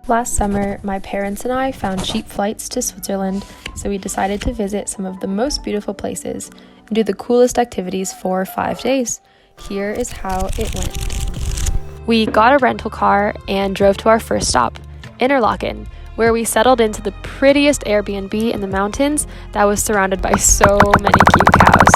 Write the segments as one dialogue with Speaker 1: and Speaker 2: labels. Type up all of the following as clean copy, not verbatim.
Speaker 1: Last summer, my parents and I found cheap flights to Switzerland, so we decided to visit some of the most beautiful places and do the coolest activities for 5 days. Here is how it went. We got a rental car and drove to our first stop, Interlaken, where we settled into the prettiest Airbnb in the mountains that was surrounded by so many cute cows.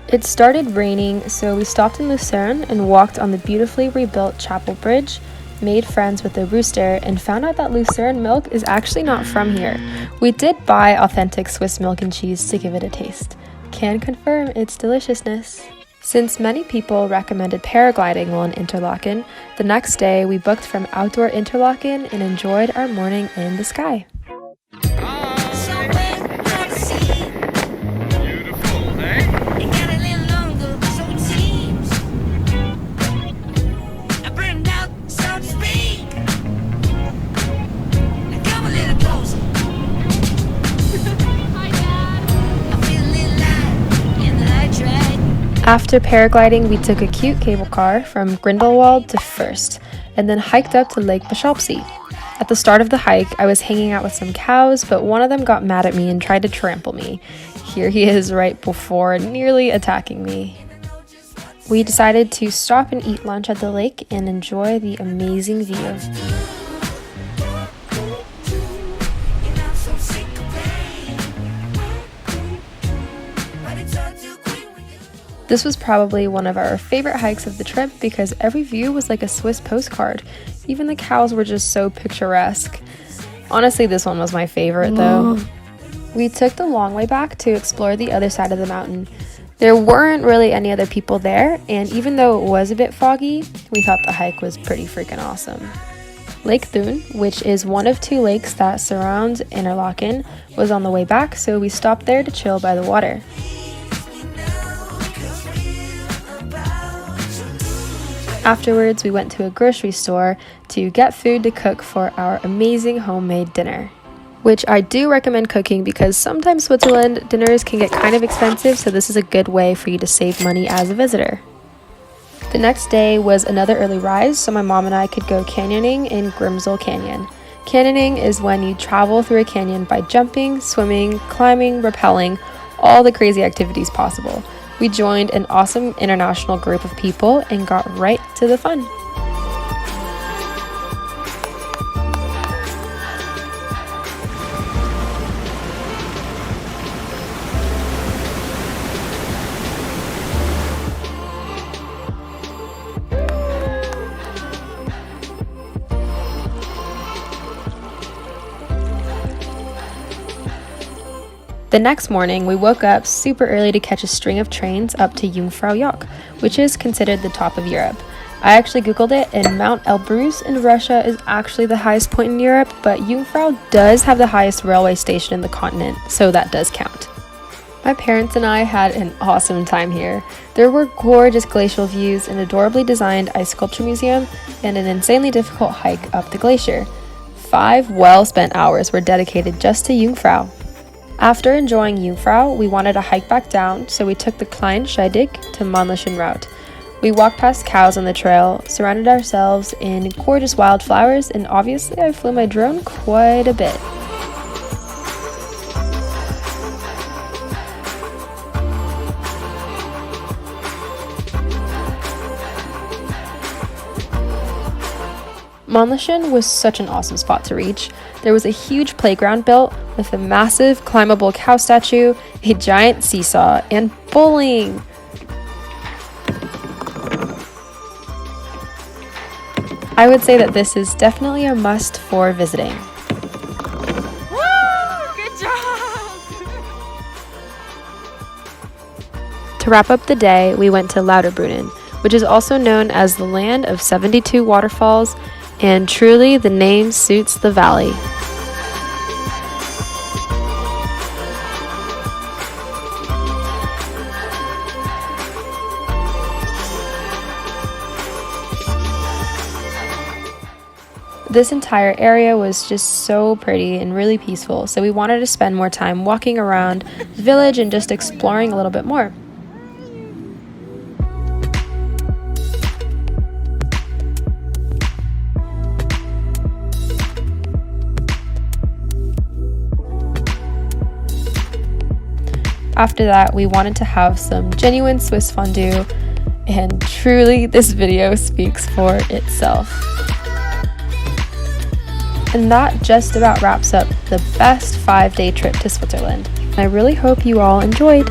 Speaker 1: It started raining, so we stopped in Lucerne and walked on the beautifully rebuilt Chapel Bridge, made friends with the rooster, and found out that Lucerne milk is actually not from here. We did buy authentic Swiss milk and cheese to give it a taste. Can confirm its deliciousness. Since many people recommended paragliding while in Interlaken, the next day we booked from outdoor Interlaken and enjoyed our morning in the sky. After paragliding, we took a cute cable car from Grindelwald to Fürst, and then hiked up to Lake Bischofsee. At the start of the hike, I was hanging out with some cows, but one of them got mad at me and tried to trample me. Here he is right before nearly attacking me. We decided to stop and eat lunch at the lake and enjoy the amazing view. This was probably one of our favorite hikes of the trip because every view was like a Swiss postcard. Even the cows were just so picturesque. Honestly, this one was my favorite though. We took the long way back to explore the other side of the mountain. There weren't really any other people there, and even though it was a bit foggy, we thought the hike was pretty freaking awesome. Lake Thun, which is one of 2 lakes that surrounds Interlaken, was on the way back, so we stopped there to chill by the water. Afterwards, we went to a grocery store to get food to cook for our amazing homemade dinner, which I do recommend cooking because sometimes Switzerland dinners can get kind of expensive, so this is a good way for you to save money as a visitor. The next day was another early rise, so my mom and I could go canyoning in Grimsel Canyon. Canyoning is when you travel through a canyon by jumping, swimming, climbing, rappelling, all the crazy activities possible. We joined an awesome international group of people and got right to the fun. The next morning, we woke up super early to catch a string of trains up to Jungfraujoch, which is considered the top of Europe. I actually googled it, and Mount Elbrus in Russia is actually the highest point in Europe, but Jungfrau does have the highest railway station in the continent, so that does count. My parents and I had an awesome time here. There were gorgeous glacial views, an adorably designed ice sculpture museum, and an insanely difficult hike up the glacier. 5 well-spent hours were dedicated just to Jungfrau. After enjoying Jungfrau, we wanted to hike back down, so we took the Klein Scheidegg to Mannlichen route. We walked past cows on the trail, surrounded ourselves in gorgeous wildflowers, and obviously I flew my drone quite a bit. Mannlichen was such an awesome spot to reach. There was a huge playground built with a massive climbable cow statue, a giant seesaw, and bowling. I would say that this is definitely a must for visiting.
Speaker 2: Woo! Good job!
Speaker 1: To wrap up the day, we went to Lauterbrunnen, which is also known as the land of 72 waterfalls, and truly the name suits the valley. This entire area was just so pretty and really peaceful, so we wanted to spend more time walking around the village and just exploring a little bit more. After that, we wanted to have some genuine Swiss fondue, and truly this video speaks for itself. And that just about wraps up the best 5-day trip to Switzerland. I really hope you all enjoyed.